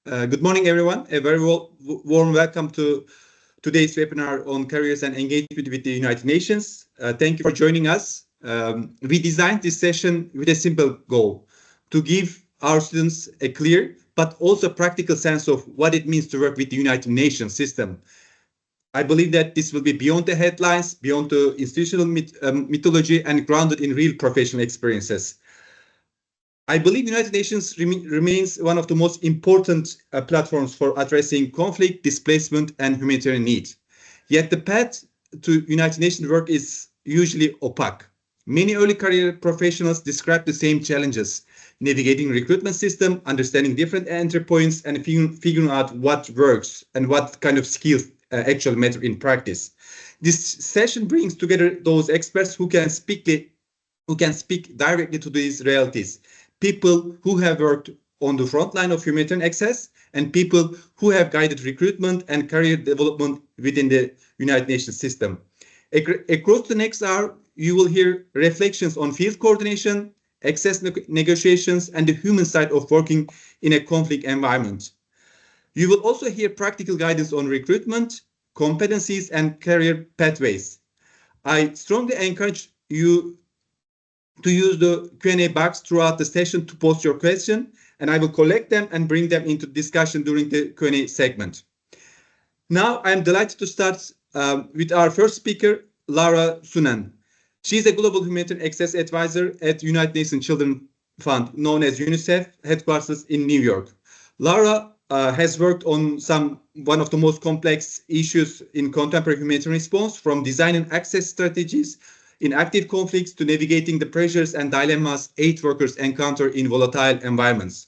Good morning, everyone. A very warm welcome to today's webinar on careers and engagement with the United Nations. Thank you for joining us. We designed this session with a simple goal: to give our students a clear but also practical sense of what it means to work with the United Nations system. I believe that this will be beyond the headlines, beyond the institutional mythology, and grounded in real professional experiences. I believe United Nations remains one of the most important platforms for addressing conflict, displacement, and humanitarian need. Yet the path to United Nations work is usually opaque. Many early career professionals describe the same challenges: navigating recruitment system, understanding different entry points, and figuring out what works and what kind of skills actually matter in practice. This session brings together those experts who can speak directly to these realities. People who have worked on the front line of humanitarian access and people who have guided recruitment and career development within the United Nations system. Across the next hour, you will hear reflections on field coordination, access negotiations, and the human side of working in a conflict environment. You will also hear practical guidance on recruitment, competencies, and career pathways. I strongly encourage you to use the Q&A box throughout the session to post your question, and I will collect them and bring them into discussion during the Q&A segment. Now, I'm delighted to start with our first speaker, Laura Sunnen. She's a Global Humanitarian Access Advisor at United Nations Children's Fund, known as UNICEF, headquarters in New York. Laura has worked on one of the most complex issues in contemporary humanitarian response, from designing access strategies in active conflicts to navigating the pressures and dilemmas aid workers encounter in volatile environments.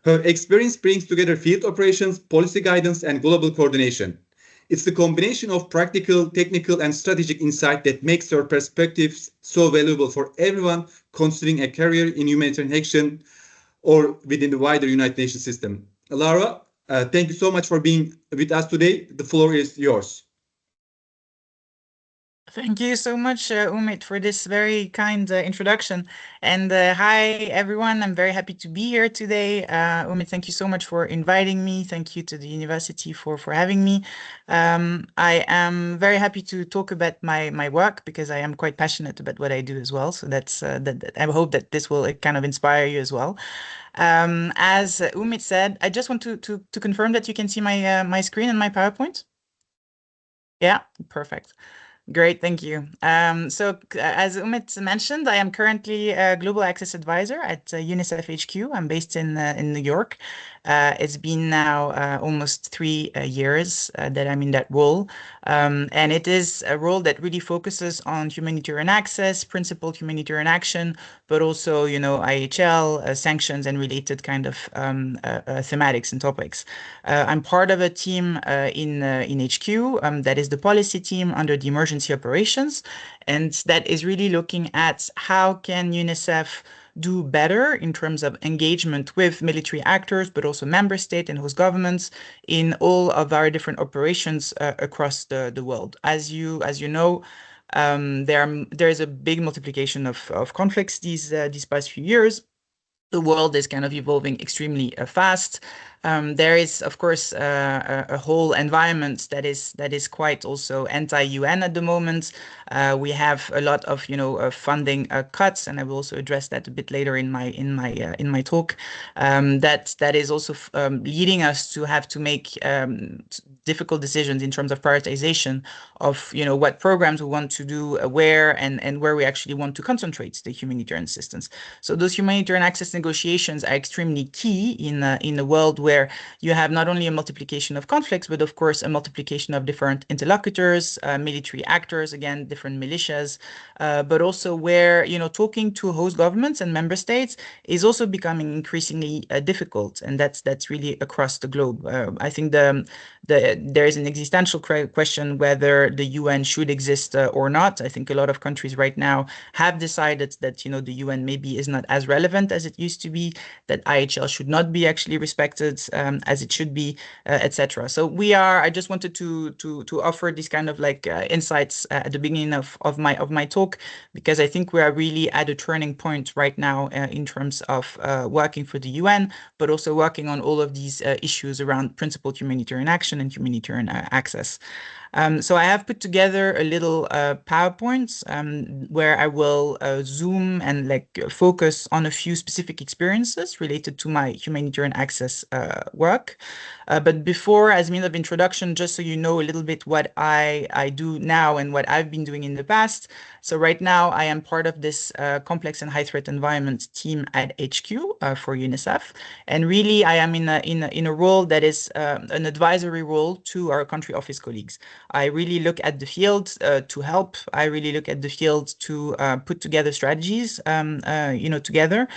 Her experience brings together field operations, policy guidance, and global coordination. It's the combination of practical, technical, and strategic insight that makes her perspectives so valuable for everyone considering a career in humanitarian action or within the wider United Nations system. Laura, thank you so much for being with us today. The floor is yours. Thank you so much, Ümit, for this very kind introduction. And hi, everyone. I'm very happy to be here today. Ümit, thank you so much for inviting me. Thank you to the university for having me. I am very happy to talk about my work because I am quite passionate about what I do as well. So that's I hope that this will kind of inspire you as well. As Ümit said, I just want to confirm that you can see my screen and my PowerPoint. Yeah, perfect. Great, thank you. So as Ümit mentioned, I am currently a Global Access Advisor at UNICEF HQ. I'm based in New York. It's been now almost 3 years that I'm in that role. And it is a role that really focuses on humanitarian access, principled humanitarian action, but also, IHL, sanctions, and related kind of thematics and topics. I'm part of a team in HQ that is the policy team under the emergency operations, and that is really looking at how can UNICEF do better in terms of engagement with military actors, but also member state and host governments in all of our different operations across the world. As you know, there is a big multiplication of conflicts these past few years. The world is kind of evolving extremely fast. There is, of course, a whole environment that is quite also anti-UN at the moment. We have a lot of funding cuts, and I will also address that a bit later in my talk. That is also leading us to have to make difficult decisions in terms of prioritization of what programs we want to do, where and where we actually want to concentrate the humanitarian assistance. So those humanitarian access negotiations are extremely key in a world where you have not only a multiplication of conflicts, but of course a multiplication of different interlocutors, military actors, again, different militias, but also where talking to host governments and member states is also becoming increasingly difficult, and that's really across the globe. I think the there is an existential question whether the UN should exist or not. I think a lot of countries right now have decided that, you know, the UN maybe is not as relevant as it used to be, that IHL should not be actually respected as it should be, etc. So I just wanted to offer these kind of like insights at the beginning of my talk, because I think we are really at a turning point right now in terms of working for the UN, but also working on all of these issues around principled humanitarian action and humanitarian access. So I have put together a little PowerPoint where I will zoom and like focus on a few specific experiences related to my humanitarian access work. But before, as a means of introduction, just so you know a little bit what I do now and what I've been doing in the past. So right now I am part of this complex and high threat environment team at HQ for UNICEF. And really I am in a role that is an advisory role to our country office colleagues. I really look at the field to help. I really look at the field to put together strategies, you know, together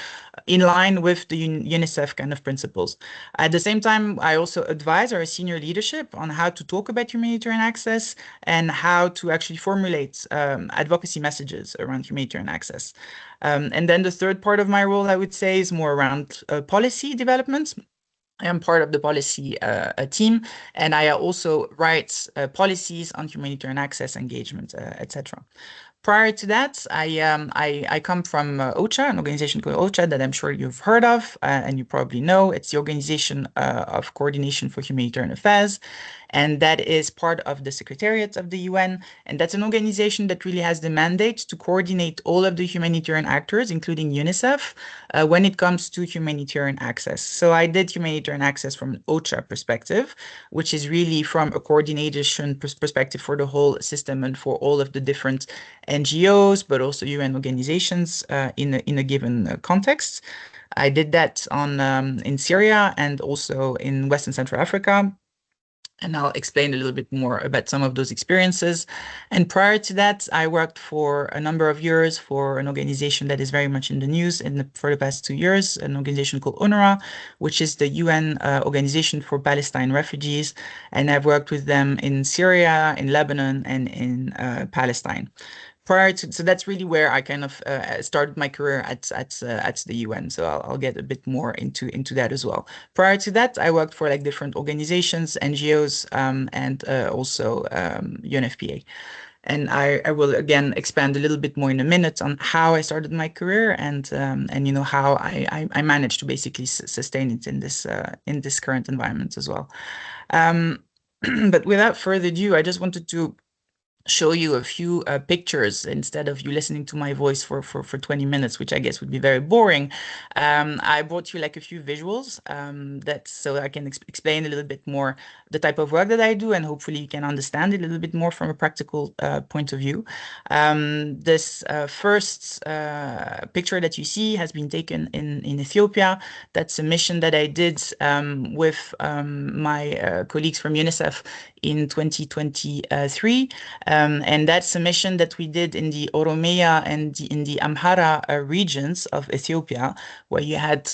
in line with the UNICEF kind of principles. At the same time, I also advise our senior leadership on how to talk about humanitarian access and how to actually formulate advocacy messages around humanitarian access. And then the third part of my role, I would say, is more around policy development. I am part of the policy team, and I also write policies on humanitarian access, engagement, etc. Prior to that, I come from OCHA, an organization called OCHA that I'm sure you've heard of and you probably know. It's the Organization of Coordination for Humanitarian Affairs, and that is part of the Secretariat of the UN. And that's an organization that really has the mandate to coordinate all of the humanitarian actors, including UNICEF, when it comes to humanitarian access. So I did humanitarian access from an OCHA perspective, which is really from a coordination perspective for the whole system and for all of the different NGOs, but also UN organizations in a given context. I did that in Syria and also in West and Central Africa. And I'll explain a little bit more about some of those experiences. And prior to that, I worked for a number of years for an organization that is very much in the news for the past 2 years, an organization called UNRWA, which is the UN Organization for Palestine Refugees. And I've worked with them in Syria, in Lebanon, and in Palestine. So that's really where I kind of started my career at the UN. So I'll get a bit more into that as well. Prior to that, I worked for like different organizations, NGOs, and also UNFPA. And I will again expand a little bit more in a minute on how I started my career and you know how I managed to basically sustain it in this current environment as well. But without further ado, I just wanted to show you a few pictures instead of you listening to my voice for 20 minutes, which I guess would be very boring. I brought you like a few visuals so I can explain a little bit more the type of work that I do, and hopefully you can understand it a little bit more from a practical point of view. This first picture that you see has been taken in Ethiopia. That's a mission that I did with my colleagues from UNICEF in 2023. And that's a mission that we did in the Oromia and in the Amhara regions of Ethiopia, where you had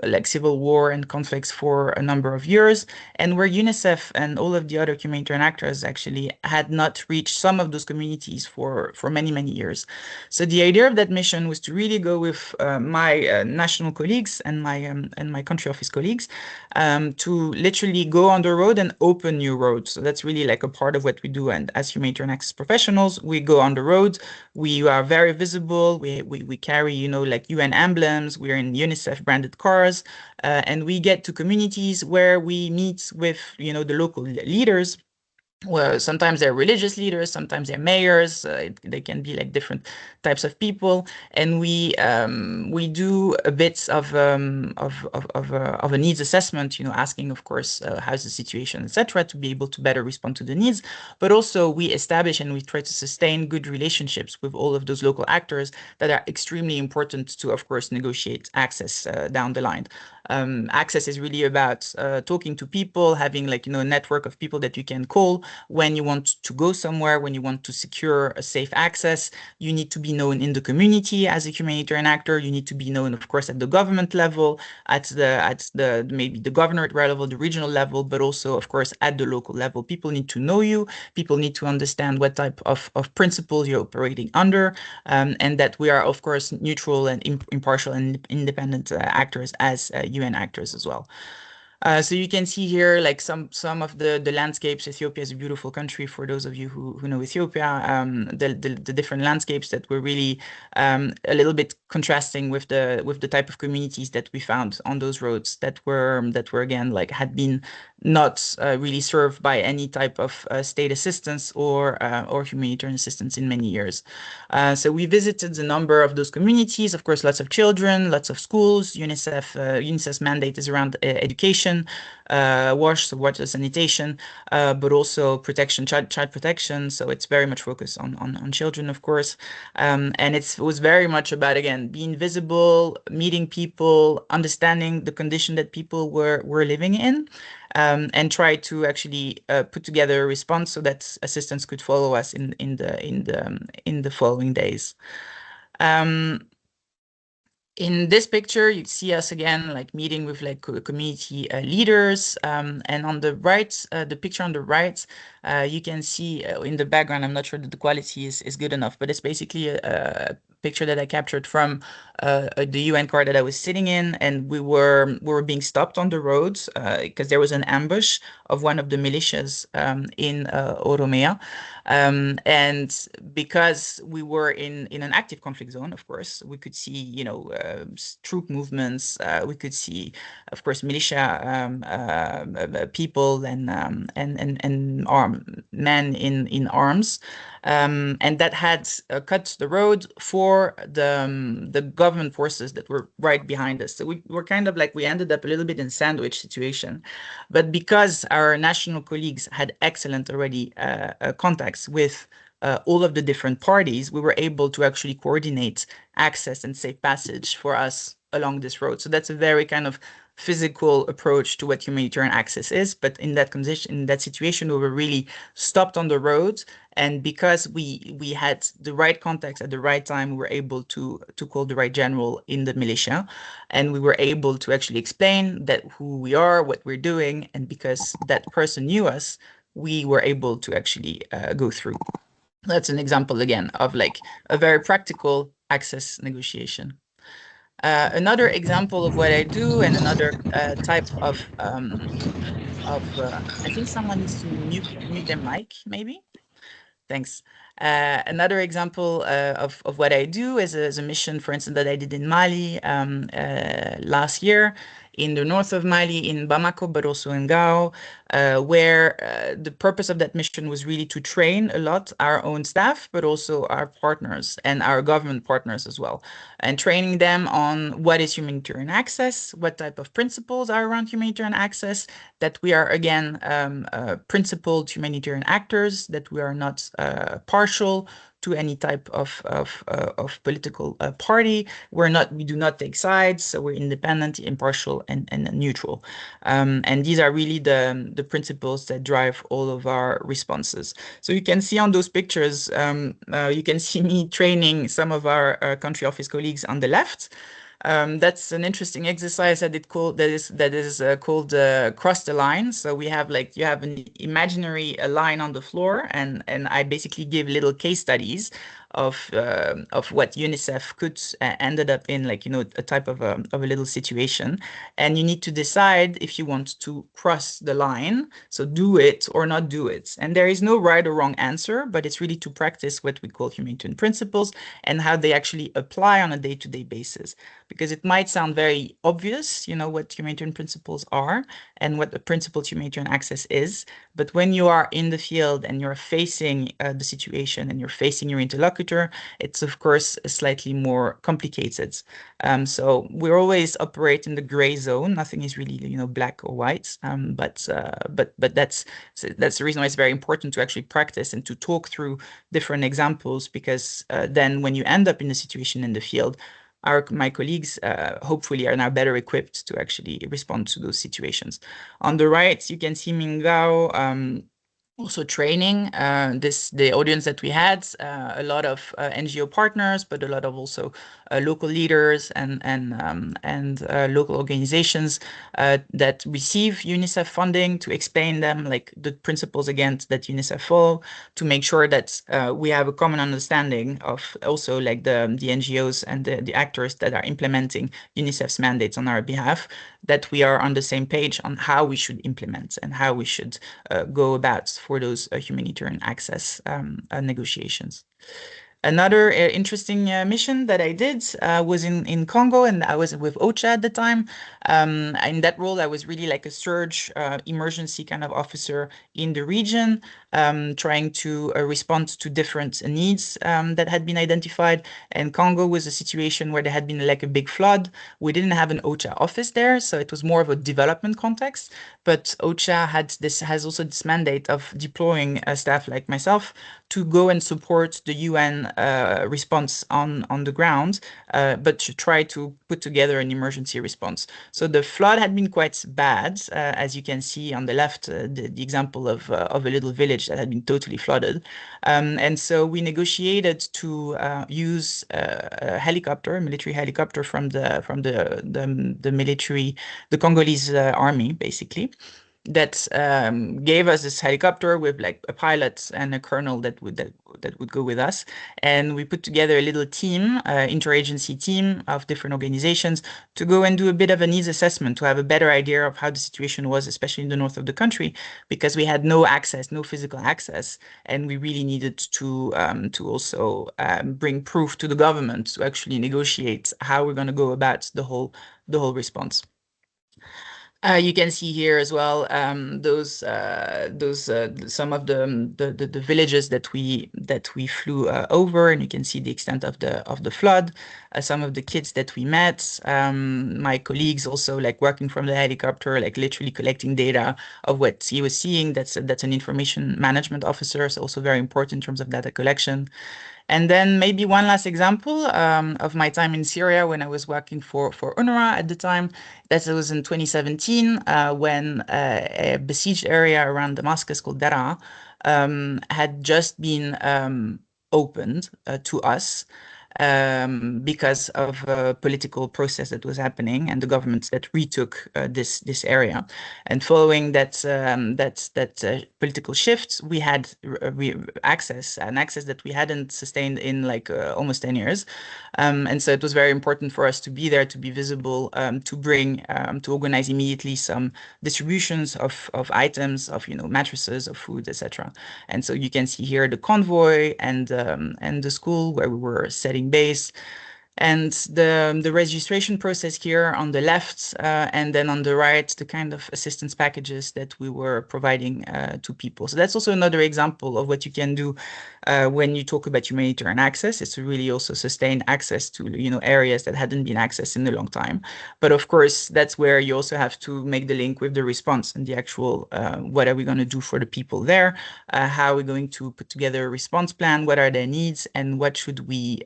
like civil war and conflicts for a number of years, and where UNICEF and all of the other humanitarian actors actually had not reached some of those communities for many, many years. So the idea of that mission was to really go with my national colleagues and my country office colleagues to literally go on the road and open new roads. So that's really like a part of what we do. And as humanitarian access professionals, we go on the road. We are very visible. We carry, you know, like UN emblems. We're in UNICEF branded cars, and we get to communities where we meet with, you know, the local leaders. Well, sometimes they're religious leaders, sometimes they're mayors. They can be like different types of people, and we do a bit of a needs assessment. You know, asking, of course, how's the situation, etc., to be able to better respond to the needs. But also, we establish and we try to sustain good relationships with all of those local actors that are extremely important to, of course, negotiate access down the line. Access is really about talking to people, having like, a network of people that you can call when you want to go somewhere, when you want to secure a safe access. You need to be known in the community as a humanitarian actor. You need to be known, of course, at the government level, at the maybe the governorate level, the regional level, but also, of course, at the local level. People need to know you. People need to understand what type of principles you're operating under, and that we are, of course, neutral and impartial and independent actors as UN actors as well. So you can see here like some of the landscapes. Ethiopia is a beautiful country for those of you who know Ethiopia. The different landscapes that were really a little bit contrasting with the type of communities that we found on those roads that were again like had been not really served by any type of state assistance or humanitarian assistance in many years. So we visited a number of those communities. Of course, lots of children, lots of schools. UNICEF's mandate is around education, water sanitation, but also protection, child protection. So it's very much focused on children, of course. And it was very much about, again, being visible, meeting people, understanding the condition that people were living in, and try to actually put together a response so that assistance could follow us in the following days. In this picture, you see us again, like meeting with like community leaders. And on the right, the picture on the right, you can see in the background, I'm not sure that the quality is good enough, but it's basically a picture that I captured from the UN car that I was sitting in, and we were being stopped on the roads because there was an ambush of one of the militias in Oromia. And because we were in an active conflict zone, of course, we could see, troop movements. We could see, of course, militia people and men in arms. And that had cut the road for the government forces that were right behind us. So we were kind of like, we ended up a little bit in sandwich situation. But because our national colleagues had excellent already contacts with all of the different parties, we were able to actually coordinate access and safe passage for us along this road. So that's a very kind of physical approach to what humanitarian access is. But in that condition, in that situation, we were really stopped on the road. And because we had the right contacts at the right time, we were able to call the right general in the militia. And we were able to actually explain that who we are, what we're doing. And because that person knew us, we were able to actually go through. That's an example, again, of like a very practical access negotiation. Another example of what I do, and another type of I think someone needs to mute their mic, maybe. Thanks. Another example of what I do is a mission, for instance, that I did in Mali last year, in the north of Mali, in Bamako, but also in Gao, where the purpose of that mission was really to train a lot our own staff, but also our partners and our government partners as well, and training them on what is humanitarian access, what type of principles are around humanitarian access, that we are, again, principled humanitarian actors, that we are not partial to any type of political party. We do not take sides, so we're independent, impartial, and neutral. And these are really the principles that drive all of our responses. So you can see on those pictures, you can see me training some of our country office colleagues on the left. That's an interesting exercise that is called cross the line. So we have you have an imaginary line on the floor, and I basically give little case studies of what UNICEF could ended up in, a type of a little situation, and you need to decide if you want to cross the line, so do it or not do it. And there is no right or wrong answer, but it's really to practice what we call humanitarian principles and how they actually apply on a day-to-day basis. Because it might sound very obvious, what humanitarian principles are and what the principled humanitarian access is, but when you are in the field and you're facing the situation and you're facing your interlocutor, it's of course slightly more complicated. So we're always operate in the gray zone. Nothing is really, black or white. But that's the reason why it's very important to actually practice and to talk through different examples, because then when you end up in a situation in the field, my colleagues hopefully are now better equipped to actually respond to those situations. On the right, you can see Mingdao also training the audience that we had, a lot of NGO partners, but a lot of also local leaders and local organizations that receive UNICEF funding, to explain them like the principles again that UNICEF follow, to make sure that we have a common understanding of also like the NGOs and the actors that are implementing UNICEF's mandates on our behalf, that we are on the same page on how we should implement and how we should go about for those humanitarian access negotiations. Another interesting mission that I did was in Congo, and I was with OCHA at the time. In that role, I was really like a surge emergency kind of officer in the region, trying to respond to different needs that had been identified. And Congo was a situation where there had been like a big flood. We didn't have an OCHA office there, so it was more of a development context. But OCHA has also this mandate of deploying staff like myself to go and support the UN response on the ground, but to try to put together an emergency response. So the flood had been quite bad, as you can see on the left, the example of a little village that had been totally flooded. And so we negotiated to use a helicopter, a military helicopter from the military, the Congolese army, basically, that gave us this helicopter with like a pilot and a colonel that would go with us, and we put together a little team, interagency team of different organizations, to go and do a bit of a needs assessment, to have a better idea of how the situation was, especially in the north of the country, because we had no access, no physical access, and we really needed to also bring proof to the government to actually negotiate how we're going to go about the whole response. You can see here as well some of the villages that we flew over, and you can see the extent of the flood. Some of the kids that we met, my colleagues also like working from the helicopter, like literally collecting data of what he was seeing. That's an information management officer, so also very important in terms of data collection. And then maybe one last example of my time in Syria when I was working for UNRWA at the time. That was in 2017 when a besieged area around Damascus called Daraa had just been opened to us because of a political process that was happening and the governments that retook this area. And following that political shift, we had access that we hadn't sustained in like almost 10 years. And so it was very important for us to be there, to be visible, to bring, to organize immediately some distributions of items, of mattresses, of food, etc. And so you can see here the convoy and the school where we were setting base, and the registration process here on the left, and then on the right, the kind of assistance packages that we were providing to people. So that's also another example of what you can do when you talk about humanitarian access. It's to really also sustain access to areas that hadn't been accessed in a long time. But of course, that's where you also have to make the link with the response and the actual what are we going to do for the people there? How are we going to put together a response plan? What are their needs, and what should we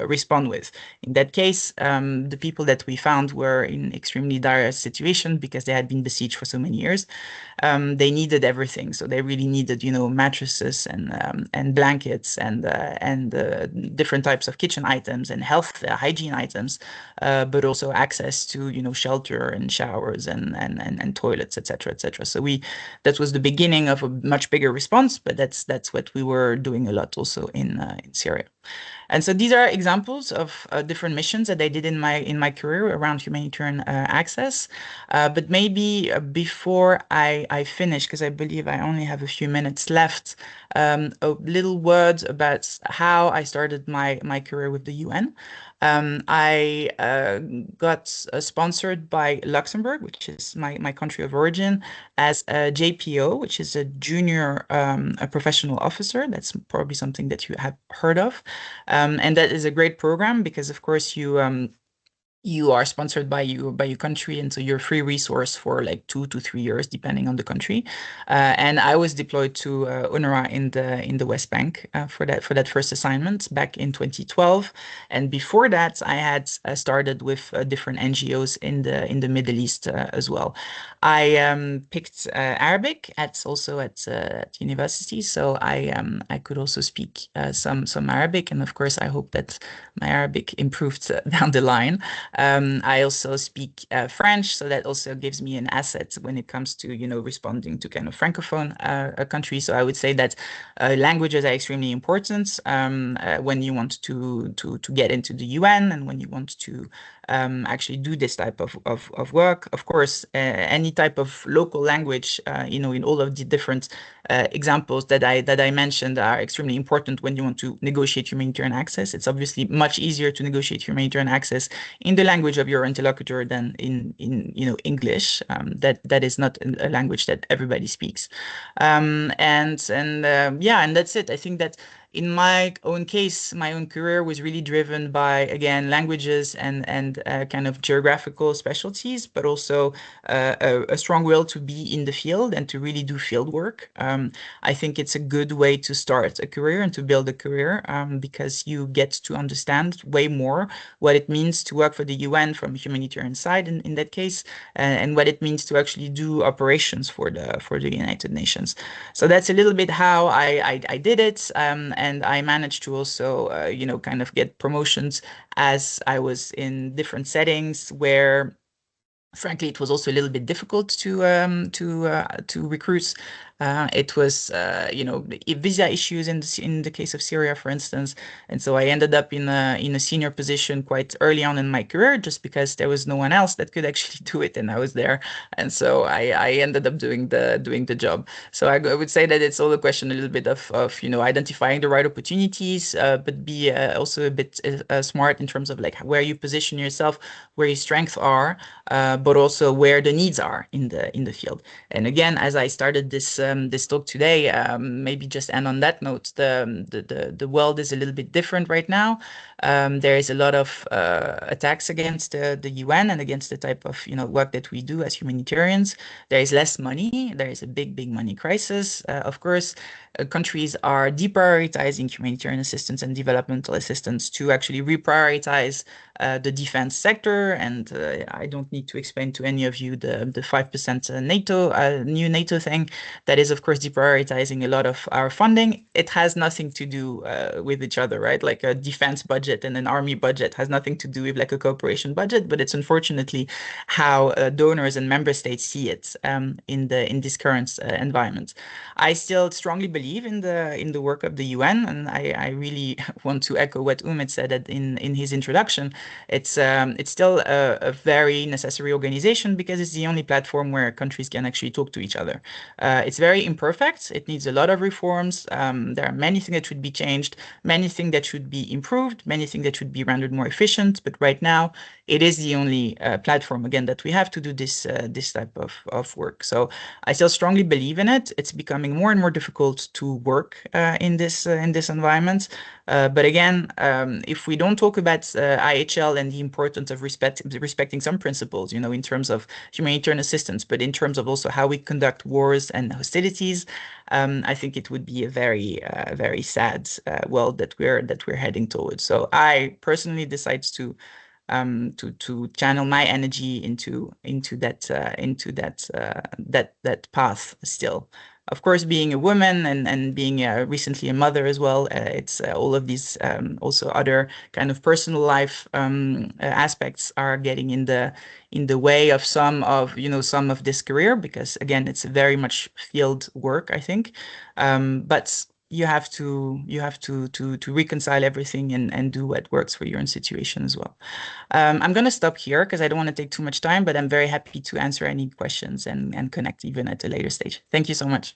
respond with? In that case, the people that we found were in extremely dire situation because they had been besieged for so many years. They needed everything, so they really needed, mattresses and blankets and different types of kitchen items and health hygiene items, but also access to shelter and showers and toilets, etc., etc. So that was the beginning of a much bigger response, but that's what we were doing a lot also in Syria. And so these are examples of different missions that I did in my career around humanitarian access. But maybe before I finish, because I believe I only have a few minutes left, a little word about how I started my career with the UN. I got sponsored by Luxembourg, which is my country of origin, as a JPO, which is a junior a professional officer. That's probably something that you have heard of. And that is a great program because, of course, you you are sponsored by your country, and so you're a free resource for like 2 to 3 years, depending on the country. And I was deployed to UNRWA in the West Bank for that first assignment back in 2012. And before that, I had started with different NGOs in the Middle East as well. I picked Arabic at university, so I could also speak some Arabic, and of course I hope that my Arabic improved down the line. I also speak French, so that also gives me an asset when it comes to, responding to kind of Francophone countries. So I would say that languages are extremely important when you want to get into the UN and when you want to actually do this type of work. Of course, any type of local language, in all of the different examples that I mentioned are extremely important when you want to negotiate humanitarian access. It's obviously much easier to negotiate humanitarian access in the language of your interlocutor than in English. That is not a language that everybody speaks. And that's it. I think that in my own case, my own career was really driven by, again, languages and kind of geographical specialties, but also a strong will to be in the field and to really do field work. I think it's a good way to start a career and to build a career because you get to understand way more what it means to work for the UN from a humanitarian side in that case, and what it means to actually do operations for the United Nations. So that's a little bit how I did it. And I managed to also, kind of get promotions as I was in different settings where, frankly, it was also a little bit difficult to recruit. It was, visa issues in the case of Syria, for instance, and so I ended up in a senior position quite early on in my career, just because there was no one else that could actually do it, and I was there, and so I ended up doing the job. So I would say that it's all a question a little bit of identifying the right opportunities, but be also a bit smart in terms of like where you position yourself, where your strengths are, but also where the needs are in the field. And again, as I started this talk today, maybe just end on that note. The world is a little bit different right now. There is a lot of attacks against the UN and against the type of work that we do as humanitarians. There is less money. There is a big money crisis. Of course, countries are deprioritizing humanitarian assistance and developmental assistance to actually reprioritize the defense sector. And I don't need to explain to any of you the 5% new NATO thing. That is, of course, deprioritizing a lot of our funding. It has nothing to do with each other, right? Like a defense budget and an army budget has nothing to do with like a cooperation budget, but it's unfortunately how donors and member states see it in this current environment. I still strongly believe in the work of the UN, and I really want to echo what Ümit said in his introduction. It's still a very necessary organization because it's the only platform where countries can actually talk to each other. It's very imperfect. It needs a lot of reforms. There are many things that should be changed, many things that should be improved, many things that should be rendered more efficient. But right now, it is the only platform, again, that we have to do this type of work. So I still strongly believe in it. It's becoming more and more difficult to work in this environment. But again, if we don't talk about IHL and the importance of respecting some principles, in terms of humanitarian assistance, but in terms of also how we conduct wars and hostilities, I think it would be a very sad world that we're heading towards. So I personally decide to channel my energy into that path still. Of course, being a woman and being recently a mother as well, it's all of these also other kind of personal life aspects are getting in the way of some of this career, because again, it's very much field work, I think. But you have to reconcile everything and do what works for your own situation as well. I'm going to stop here because I don't want to take too much time, but I'm very happy to answer any questions and connect even at a later stage. Thank you so much.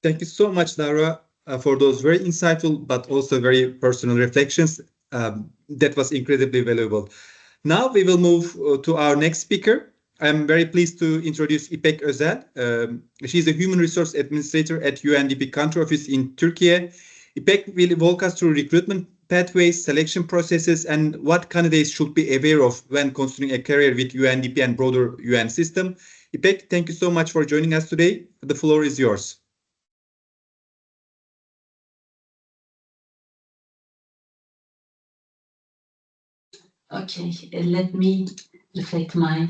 Thank you so much, Lara, for those very insightful but also very personal reflections. That was incredibly valuable. Now we will move to our next speaker. I'm very pleased to introduce İpek Özel. She's a human resource administrator at UNDP country office in Turkey. İpek will walk us through recruitment pathways, selection processes, and what candidates should be aware of when considering a career with UNDP and broader UN system. İpek, thank you so much for joining us today. The floor is yours. Okay, let me reflect my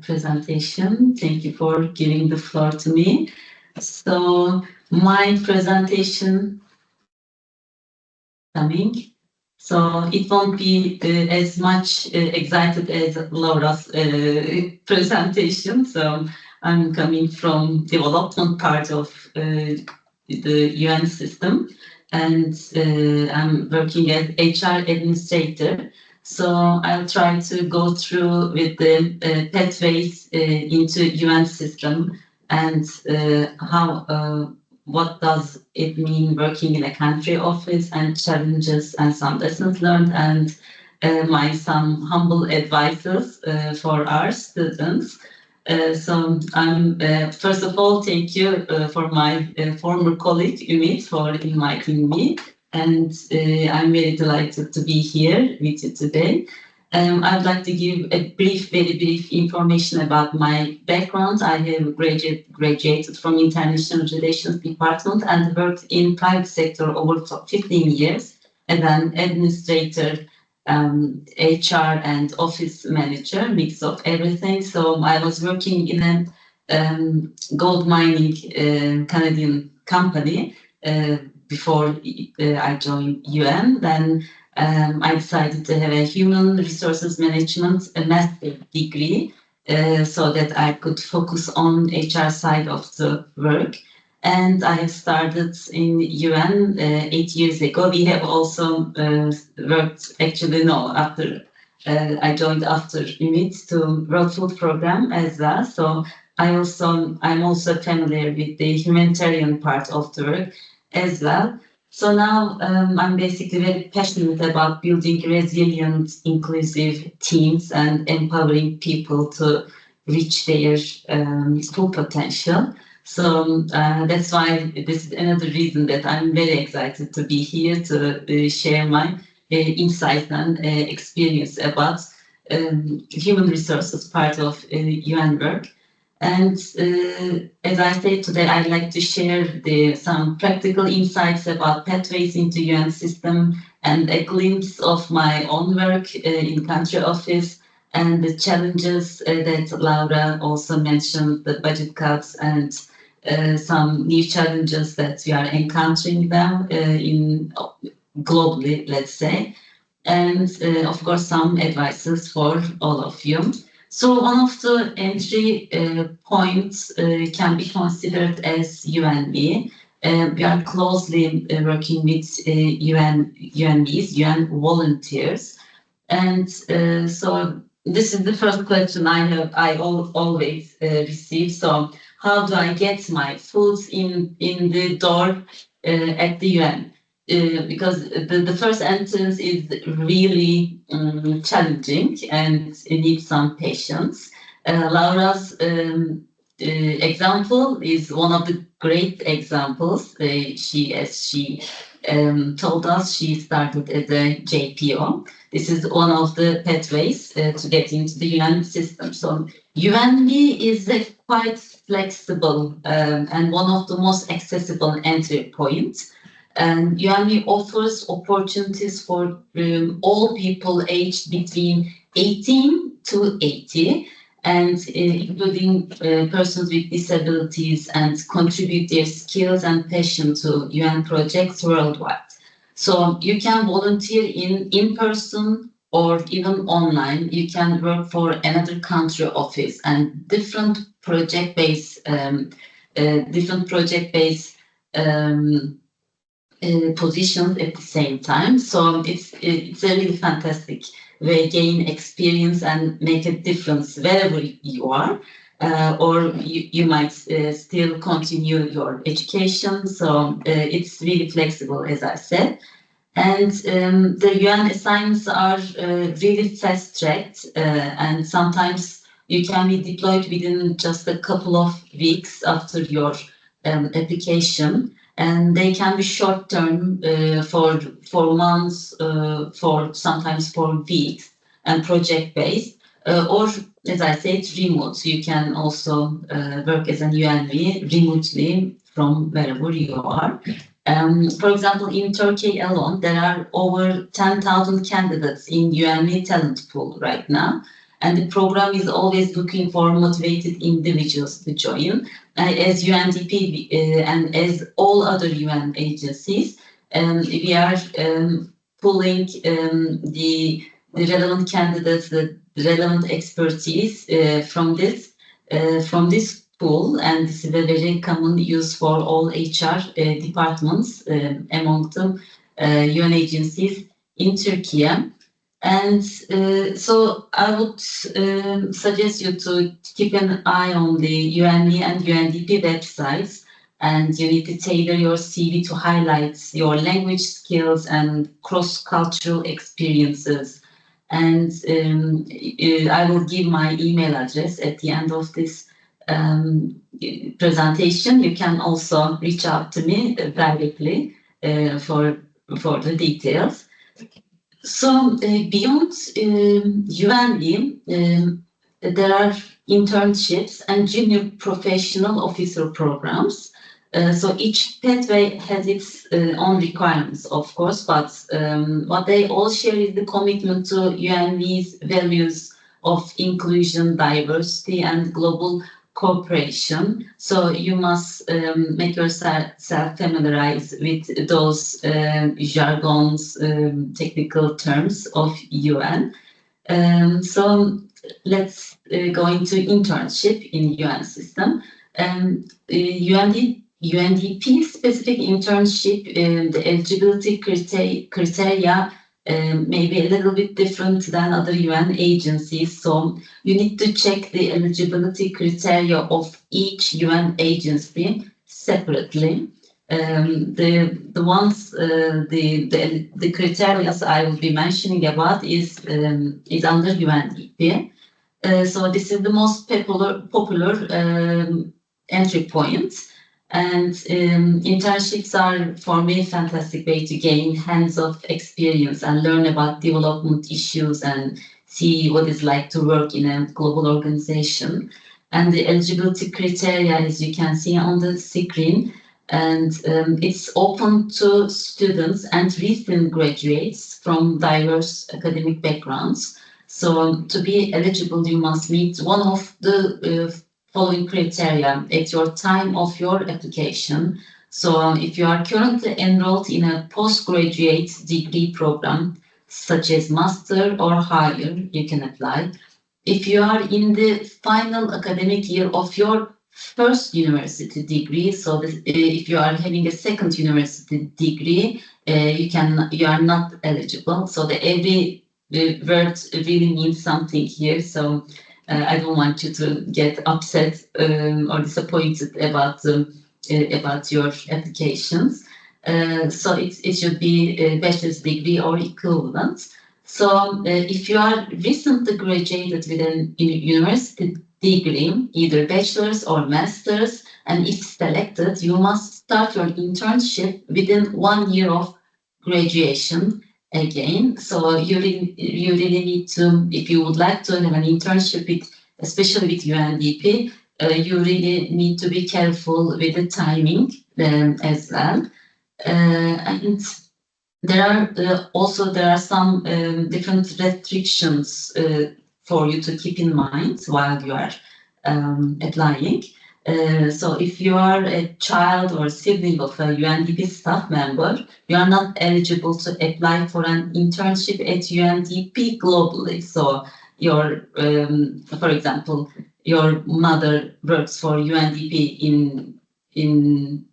presentation. Thank you for giving the floor to me. So my presentation coming. So it won't be as much excited as Laura's presentation. So I'm coming from development part of the UN system, and I'm working as HR administrator. So I'll try to go through with the pathways into UN system and how what does it mean working in a country office and challenges and some lessons learned and some humble advices for our students. So I'm first of all, thank you for my former colleague Ümit for inviting me, and I'm very delighted to be here with you today. I'd like to give a very brief information about my background. I have graduated from International Relations Department and worked in private sector over 15 years as an administrator, HR and office manager, mix of everything. So I was working in a gold mining Canadian company before I joined UN. Then I decided to have a human resources management master's degree so that I could focus on HR side of the work. And I have started in UN 8 years ago. We have also worked, actually no, after I joined after Ümit to World Food Program as well. So I'm also familiar with the humanitarian part of the work as well. So now I'm basically very passionate about building resilient, inclusive teams and empowering people to reach their full potential. So that's why this is another reason that I'm very excited to be here to share my insights and experience about human resources part of UN work. And as I said today, I'd like to share some practical insights about pathways into UN system and a glimpse of my own work in country office and the challenges that Laura also mentioned, the budget cuts and some new challenges that we are encountering them globally, let's say. And of course, some advices for all of you. So one of the entry points can be considered as UNV. We are closely working with UNVs, UN volunteers. And so this is the first question I always receive. So how do I get my food in the door at the UN? Because the first entrance is really challenging and it needs some patience. Laura's example is one of the great examples. As she told us, she started as a JPO. This is one of the pathways to get into the UN system. So UNV is a quite flexible and one of the most accessible entry points. And UNV offers opportunities for all people aged between 18 to 80, and including persons with disabilities, and contribute their skills and passion to UN projects worldwide. So you can volunteer in person or even online. You can work for another country office and different project-based positions at the same time. So it's a really fantastic way to gain experience and make a difference wherever you are, or you might still continue your education. So it's really flexible, as I said. And the UN assignments are really fast-tracked, and sometimes you can be deployed within just a couple of weeks after your application. and they can be short term for months, for sometimes for weeks, and project based, or as I said, remote. You can also work as an UNV remotely from wherever you are. For example, in Turkey alone, there are over 10,000 candidates in UNV talent pool right now. And the program is always looking for motivated individuals to join. As UNDP and as all other UN agencies, we are pulling the relevant candidates, the relevant expertise from this pool, and this is a very common use for all HR departments among the UN agencies in Turkey. And so I would suggest you to keep an eye on the UNE and UNDP websites, and you need to tailor your CV to highlight your language skills and cross-cultural experiences. And I will give my email address at the end of this presentation. You can also reach out to me directly for the details. So beyond UNV, there are internships and junior professional officer programs. So each pathway has its own requirements, of course, but what they all share is the commitment to UNV's values of inclusion, diversity, and global cooperation. So you must make yourself familiarized with those jargons, technical terms of UN. So let's go into internship in UN system. UNDP specific internship, the eligibility criteria may be a little bit different than other UN agencies. So you need to check the eligibility criteria of each UN agency separately. The ones, the criteria I will be mentioning about is under UNDP. So this is the most popular entry point. And internships are, for me, a fantastic way to gain hands-on experience and learn about development issues and see what it's like to work in a global organization. And the eligibility criteria, as you can see on the screen, and it's open to students and recent graduates from diverse academic backgrounds. So to be eligible, you must meet one of the following criteria at your time of your application. So if you are currently enrolled in a postgraduate degree program, such as master or higher, you can apply. If you are in the final academic year of your first university degree, so if you are having a second university degree, you are not eligible. So every word really means something here. So I don't want you to get upset or disappointed about your applications. So it should be a bachelor's degree or equivalent. So if you are recently graduated with a university degree, either bachelor's or master's, and if selected, you must start your internship within 1 year of graduation. Again, so you really need to, if you would like to have an internship especially with UNDP, you really need to be careful with the timing as well. And there are some different restrictions for you to keep in mind while you are applying. So if you are a child or sibling of a UNDP staff member, you are not eligible to apply for an internship at UNDP globally. So for example, your mother works for UNDP in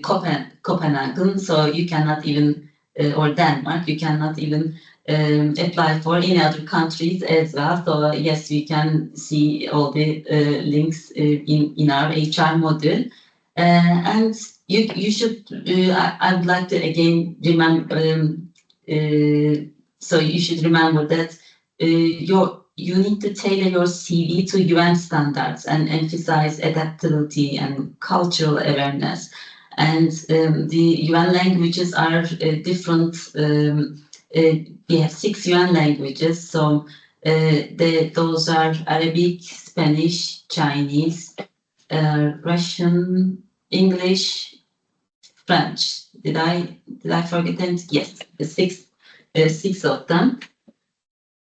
Copenhagen, so you cannot even, or Denmark, you cannot even apply for any other countries as well. So yes, we can see all the links in our HR module, and you should. I would like to again remember. So you should remember that you need to tailor your CV to UN standards and emphasize adaptability and cultural awareness. And the UN languages are different. We have 6 UN languages, so those are Arabic, Spanish, Chinese, Russian, English, French. Did I forget them? Yes, the six of them.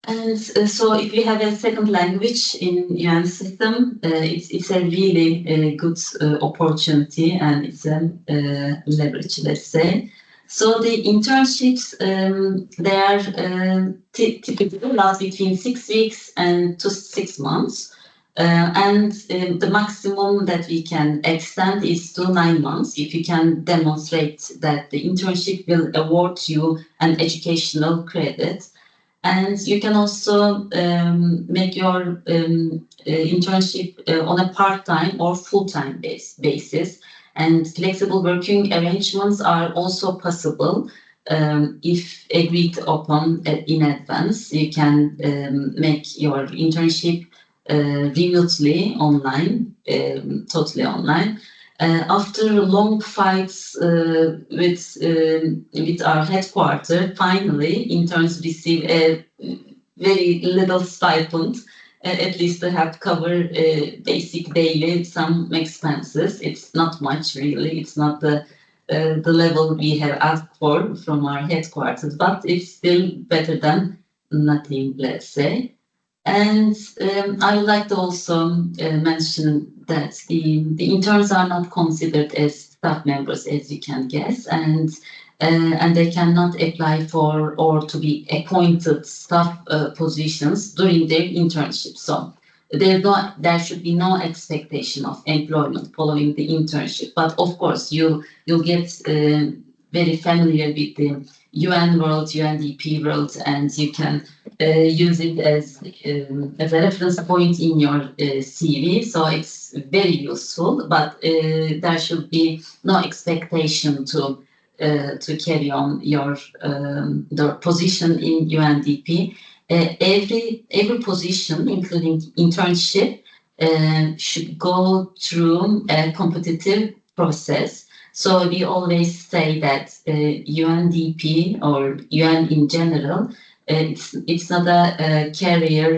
And so if we have a second language in UN system, it's a really good opportunity, and it's a leverage, let's say. So the internships, they are typically last between 6 weeks and to 6 months. And the maximum that we can extend is to 9 months if you can demonstrate that the internship will award you an educational credit. And you can also make your internship on a part-time or full-time basis. And flexible working arrangements are also possible if agreed upon in advance. You can make your internship remotely online, totally online. After long fights with our headquarters, finally interns receive a very little stipend, at least to have cover basic daily some expenses. It's not much really. It's not the level we have asked for from our headquarters, but it's still better than nothing, let's say. And I would like to also mention that the interns are not considered as staff members, as you can guess, and they cannot apply for or to be appointed staff positions during their internship. So there should be no expectation of employment following the internship. But of course, you'll get very familiar with the UN world, UNDP world, and you can use it as a reference point in your CV. So it's very useful, but there should be no expectation to carry on your the position in UNDP. Every position, including internship, should go through a competitive process. So we always say that UNDP or UN in general, it's not a career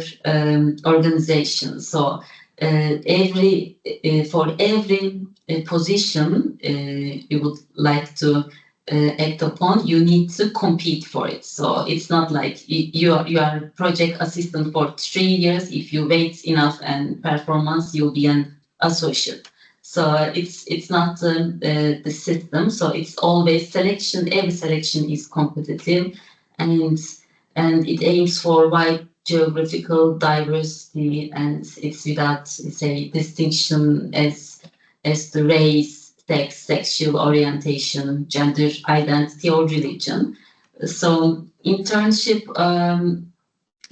organization. So for every position you would like to act upon, you need to compete for it. So it's not like you are project assistant for 3 years. If you wait enough and performance, you'll be an associate. So it's not the system. So it's always selection. Every selection is competitive, and it aims for wide geographical diversity, and it's without, say, distinction as to race, sex, sexual orientation, gender identity, or religion. So internship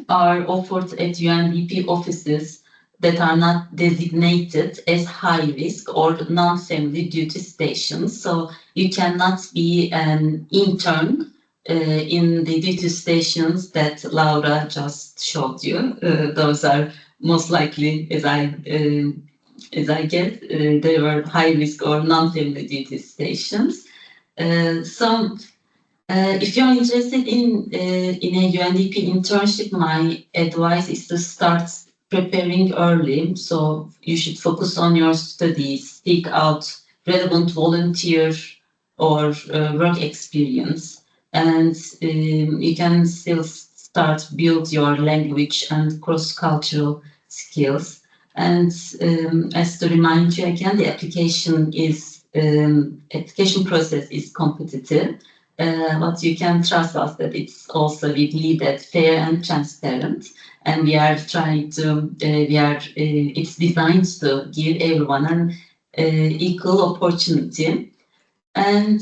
are offered at UNDP offices that are not designated as high risk or non-family duty stations. So you cannot be an intern in the duty stations that Laura just showed you. Those are most likely, as I guess, they were high risk or non-family duty stations. So if you're interested in a UNDP internship, my advice is to start preparing early. So you should focus on your studies, seek out relevant volunteer or work experience, and you can still start build your language and cross-cultural skills. And as to remind you again, the application process is competitive, but you can trust us that it's also we believe that fair and transparent. And we are trying to, it's designed to give everyone an equal opportunity. And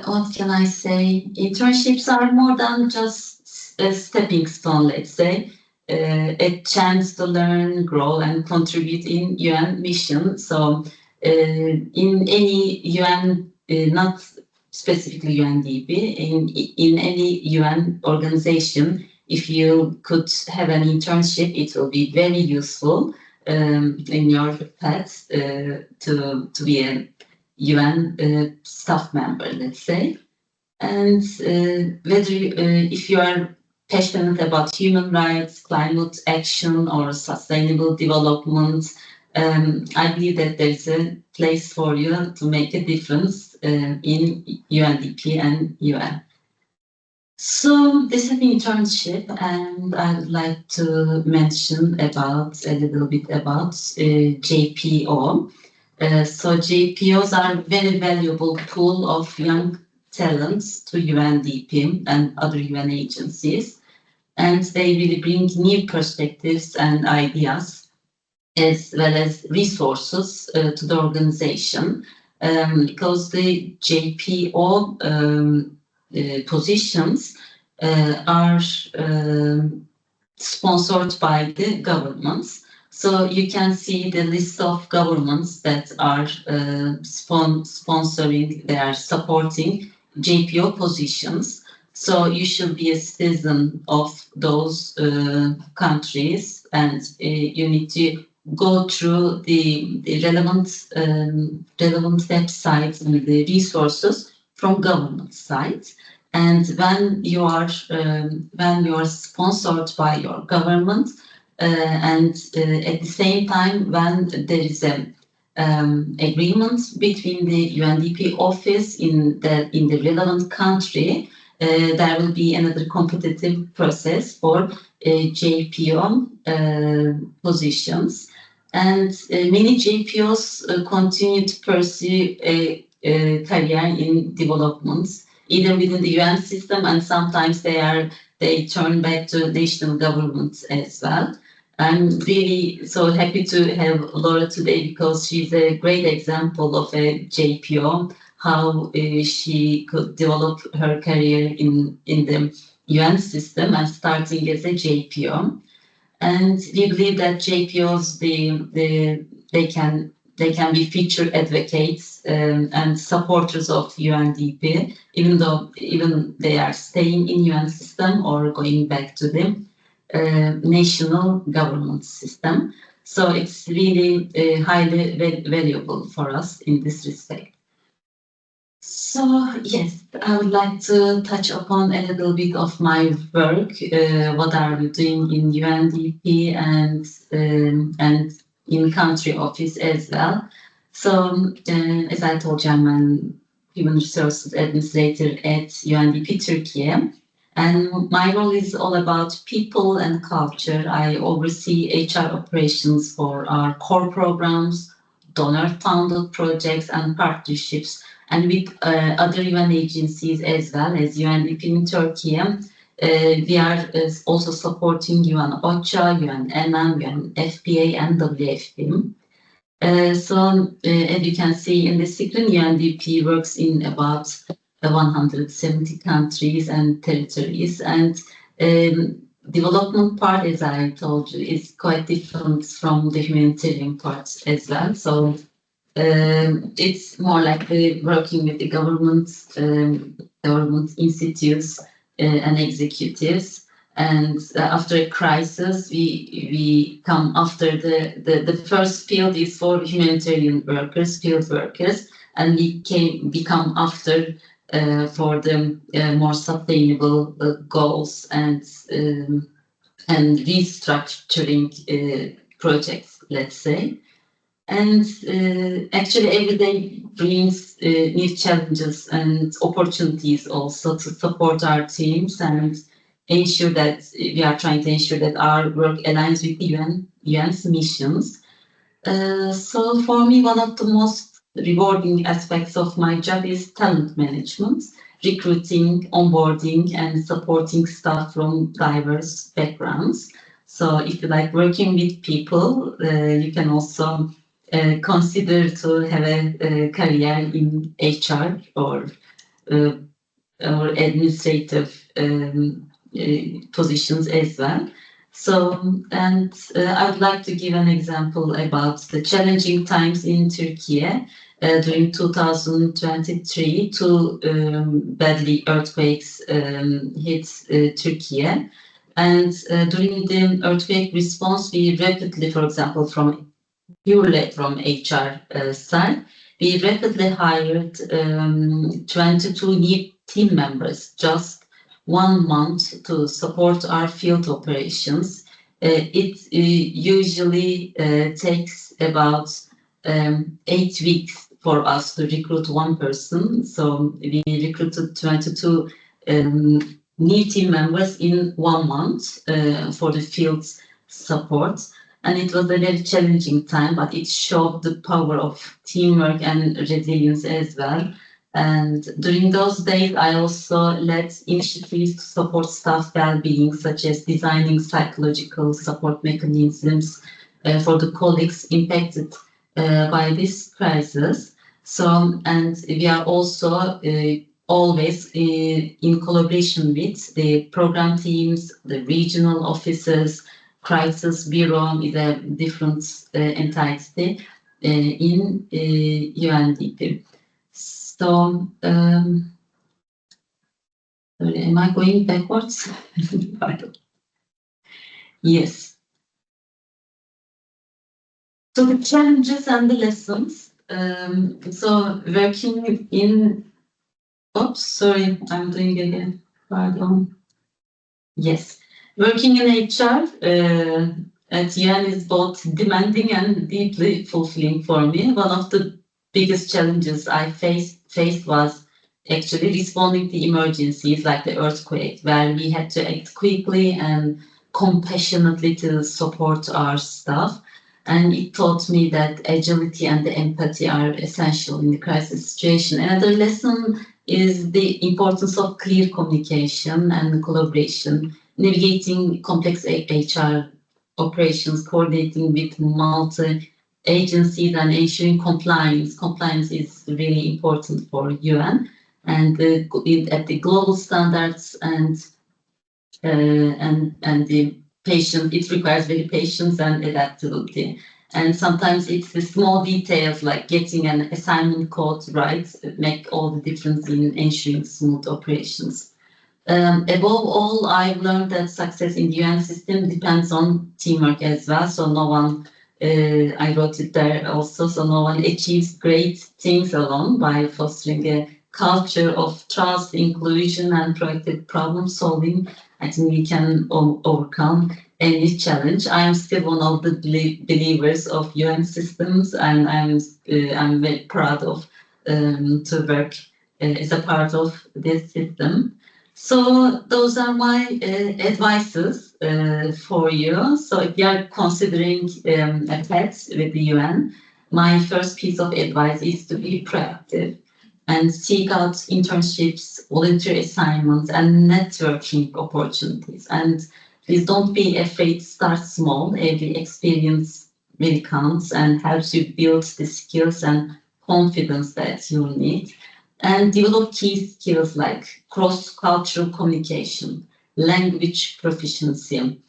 what can I say? Internships are more than just a stepping stone, let's say, a chance to learn, grow, and contribute in UN mission. So in any UN, not specifically UNDP, in any UN organization, if you could have an internship, it will be very useful in your path to be an UN staff member, let's say. And whether if you are passionate about human rights, climate action, or sustainable development, I believe that there's a place for you to make a difference in UNDP and UN. So this is an internship, and I would like to mention about a little bit about JPO. So JPOs are a very valuable pool of young talents to UNDP and other UN agencies, and they really bring new perspectives and ideas as well as resources to the organization, because the JPO positions are sponsored by the governments. So you can see the list of governments that are sponsoring, they are supporting JPO positions. So you should be a citizen of those countries, and you need to go through the relevant websites and the resources from government side. And when you are sponsored by your government, and at the same time, when there is an agreement between the UNDP office in the relevant country, there will be another competitive process for JPO positions. And many JPOs continue to pursue a career in developments, either within the UN system, and sometimes they turn back to national governments as well. I'm really so happy to have Laura today, because she's a great example of a JPO, how she could develop her career in the UN system and starting as a JPO. And we believe that JPOs they can be future advocates and supporters of UNDP, even they are staying in UN system or going back to the national government system. So it's really highly valuable for us in this respect. So yes, I would like to touch upon a little bit of my work. What are we doing in UNDP and in country office as well. So as I told you, I'm a human resources administrator at UNDP Türkiye. And my role is all about people and culture. I oversee HR operations for our core programs, donor-funded projects and partnerships, and with other UN agencies as well as UNDP in Turkey. We are also supporting UN OCHA, UN ENAM, UN FPA, and WFP. So as you can see in the screen, UNDP works in about 170 countries and territories, and development part, as I told you, is quite different from the humanitarian part as well. So it's more like working with the government institutes and executives. And after a crisis, we come after the first field is for humanitarian workers, field workers, and we become after for the more sustainable goals and restructuring projects, let's say. And actually every day brings new challenges and opportunities also to support our teams and ensure that we are trying to ensure that our work aligns with the UN's missions. So for me, one of the most rewarding aspects of my job is talent management, recruiting, onboarding, and supporting staff from diverse backgrounds. So if you like working with people, you can also consider to have a career in HR or administrative positions as well. So, and I would like to give an example about the challenging times in Turkey. During 2023, two badly earthquakes hit Turkey. And during the earthquake response, we rapidly, for example, purely from HR side, we rapidly hired 22 new team members just 1 month to support our field operations. It usually takes about 8 weeks for us to recruit one person. So we recruited 22 new team members in 1 month for the field support. And it was a very challenging time, but it showed the power of teamwork and resilience as well. And during those days, I also led initiatives to support staff well-being, such as designing psychological support mechanisms for the colleagues impacted by this crisis. So, and we are also always in collaboration with the program teams, the regional offices. Crisis Bureau is a different entity in UNDP. So, sorry, am I going backwards? Pardon. Yes. So the challenges and the lessons. So working in, oops, sorry, I'm doing it again. Pardon. Yes. Working in HR at UN is both demanding and deeply fulfilling for me. One of the biggest challenges I faced was actually responding to emergencies like the earthquake, where we had to act quickly and compassionately to support our staff. And it taught me that agility and the empathy are essential in the crisis situation. Another lesson is the importance of clear communication and collaboration, navigating complex HR operations, coordinating with multi-agencies and ensuring compliance. Compliance is really important for UN and at the global standards and the patient, it requires very patience and adaptability. And sometimes it's the small details like getting an assignment code right make all the difference in ensuring smooth operations. Above all, I've learned that success in the UN system depends on teamwork as well. So no one, I wrote it there also, so no one achieves great things alone. By fostering a culture of trust, inclusion, and proactive problem solving, I think we can overcome any challenge. I am still one of the believers of UN systems, and I'm very proud of to work as a part of this system. So those are my advices for you. So if you are considering a path with the UN, my first piece of advice is to be proactive and seek out internships, volunteer assignments, and networking opportunities. And please don't be afraid to start small. Every experience really counts and helps you build the skills and confidence that you need. And develop key skills like cross-cultural communication, language proficiency,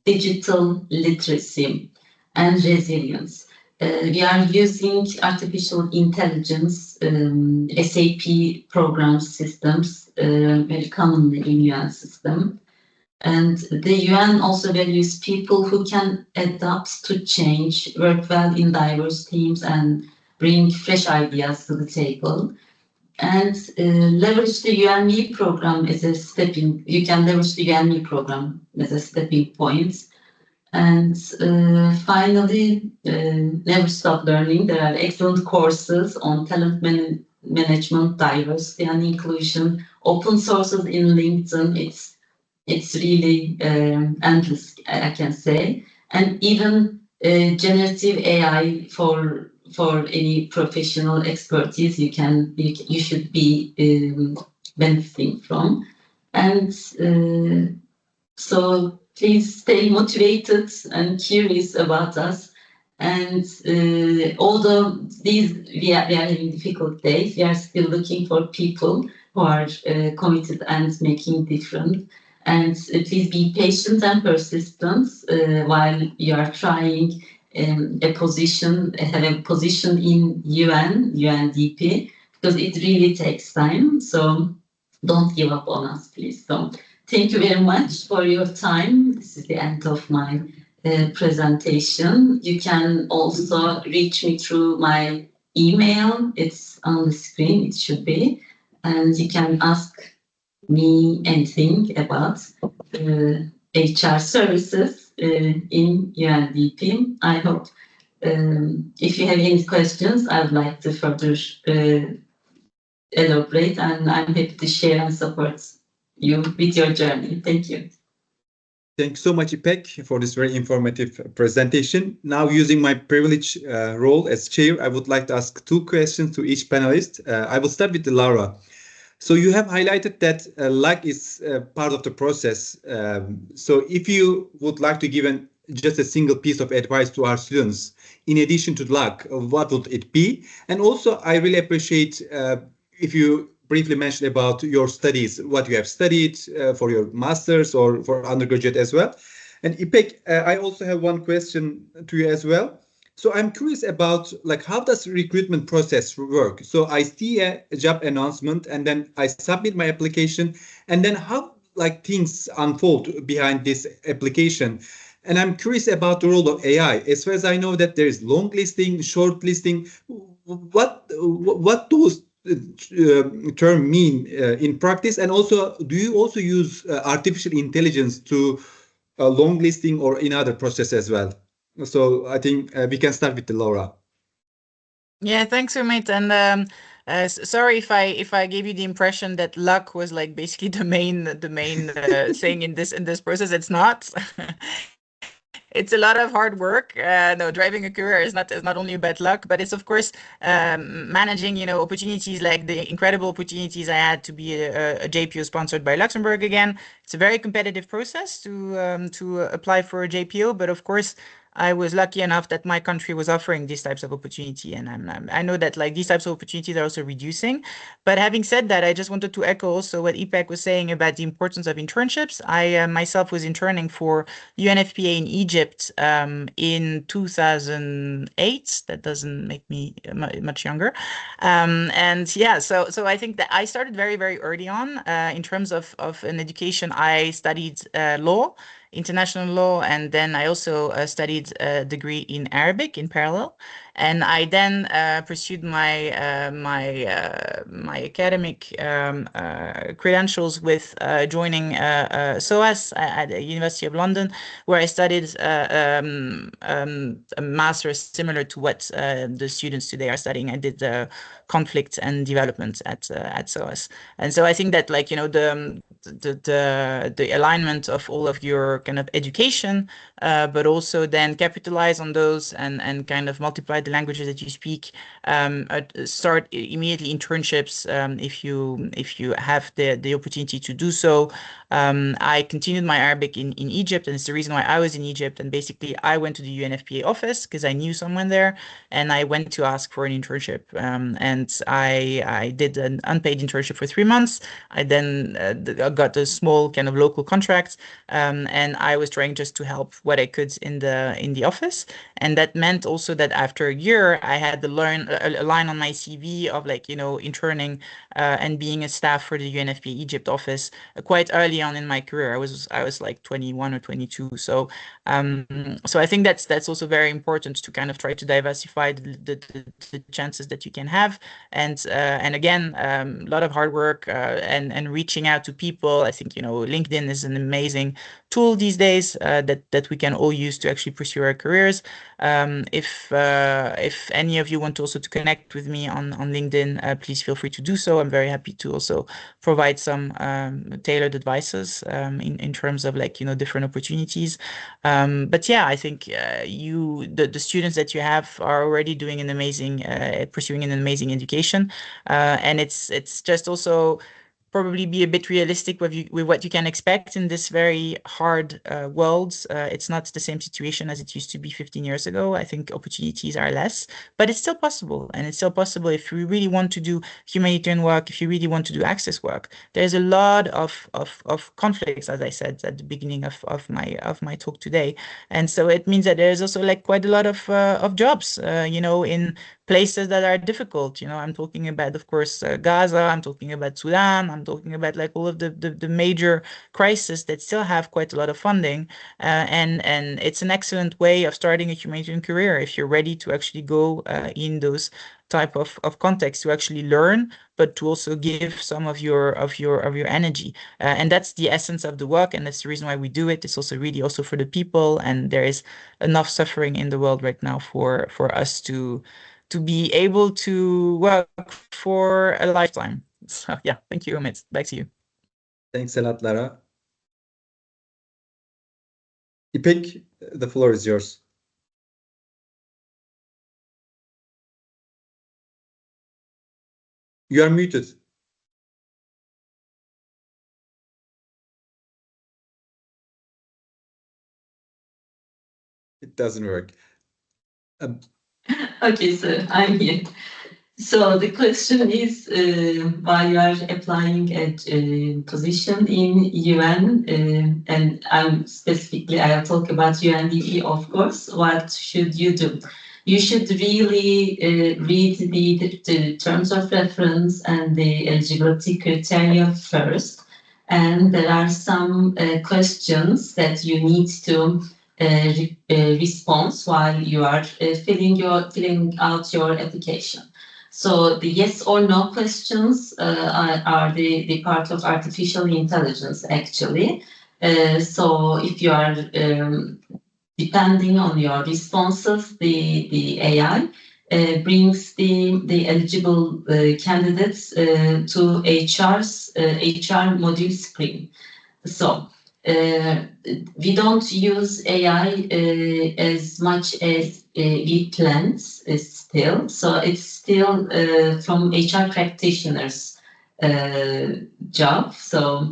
digital literacy, and resilience. We are using artificial intelligence, SAP program systems very commonly in UN system. And the UN also values people who can adapt to change, work well in diverse teams, and bring fresh ideas to the table. And leverage the UNME program as a stepping. You can leverage the UNME program as a stepping point. And finally, never stop learning. There are excellent courses on talent management, diversity and inclusion, open sources in LinkedIn. It's really endless, I can say. And even generative AI for any professional expertise you should be benefiting from. And so please stay motivated and curious about us. And although we are having difficult days, we are still looking for people who are committed and making difference. And please be patient and persistent while you are trying have a position in UNDP, because it really takes time. So don't give up on us, please. So thank you very much for your time. This is the end of my presentation. You can also reach me through my email. It's on the screen, it should be. And you can ask me anything about HR services in UNDP. I hope if you have any questions, I would like to further elaborate, and I'm happy to share and support you with your journey. Thank you. Thank you so much, İpek, for this very informative presentation. Now, using my privilege role as chair, I would like to ask 2 questions to each panelist. I will start with Laura. So you have highlighted that luck is part of the process. So if you would like to give just a single piece of advice to our students, in addition to luck, what would it be? And also, I really appreciate if you briefly mention about your studies, what you have studied for your master's or for undergraduate as well. And İpek, I also have one question to you as well. So I'm curious about how does recruitment process work? So I see a job announcement and then I submit my application, and then how things unfold behind this application. And I'm curious about the role of AI. As far as I know that there is long listing, short listing. What those term mean in practice? And also, do you also use artificial intelligence to long listing or in other process as well? So I think we can start with Laura. Yeah, thanks, Ümit. And sorry if I gave you the impression that luck was basically the main thing in this process. It's not. It's a lot of hard work. No, driving a career is not only about luck, but it's of course managing opportunities like the incredible opportunities I had to be a JPO sponsored by Luxembourg again. It's a very competitive process to apply for a JPO, but of course I was lucky enough that my country was offering these types of opportunity, and I know that these types of opportunities are also reducing. But having said that, I just wanted to echo also what İpek was saying about the importance of internships. I myself was interning for UNFPA in Egypt in 2008. That doesn't make me much younger. And yeah, so I think that I started very, very early on in terms of an education. I studied law, international law, and then I also studied a degree in Arabic in parallel. And I then pursued my academic credentials with joining SOAS at the University of London, where I studied a master's similar to what the students today are studying. I did conflict and development at SOAS, and so I think that the alignment of all of your kind of education, but also then capitalize on those and kind of multiply the languages that you speak. Start immediately internships if you have the opportunity to do so. I continued my Arabic in Egypt, and it's the reason why I was in Egypt. And basically, I went to the UNFPA office because I knew someone there, and I went to ask for an internship. And I did an unpaid internship for 3 months. I then got a small kind of local contract, and I was trying just to help what I could in the office. And that meant also that after a year, I had to learn a line on my CV of interning and being a staff for the UNFPA Egypt office quite early on in my career. I was like 21 or 22. So I think that's also very important to kind of try to diversify the chances that you can have. And again, a lot of hard work and reaching out to people. I think LinkedIn is an amazing tool these days that we can all use to actually pursue our careers. If any of you want also to connect with me on LinkedIn, please feel free to do so. I'm very happy to also provide some tailored advices in terms of different opportunities. But yeah, I think the students that you have are already doing an amazing pursuing an amazing education, and it's just also probably be a bit realistic with what you can expect in this very hard world. It's not the same situation as it used to be 15 years ago. I think opportunities are less, but it's still possible. And it's still possible if we really want to do humanitarian work, if you really want to do access work. There's a lot of conflicts, as I said at the beginning of my talk today. And so it means that there's also quite a lot of jobs, in places that are difficult. You know, I'm talking about, of course, Gaza, I'm talking about Sudan, I'm talking about like all of the major crises that still have quite a lot of funding. And it's an excellent way of starting a humanitarian career if you're ready to actually go in those type of context to actually learn, but to also give some of your energy. And that's the essence of the work, and that's the reason why we do it. It's also really also for the people, and there is enough suffering in the world right now for us to be able to work for a lifetime. So yeah, thank you, Ümit. Back to you. Thanks a lot, Lara. İpek, the floor is yours. You are muted. It doesn't work. Okay, so I'm here. So the question is why you are applying a position in UN, and I'll talk about UNDP, of course. What should you do? You should really read the terms of reference and the eligibility criteria first. And there are some questions that you need to respond while you are filling out your application. So the yes or no questions are the part of artificial intelligence, actually. So if you are depending on your responses, the AI brings the eligible candidates to HR module screen. So we don't use AI as much as we planned still. So it's still from HR practitioners' job. So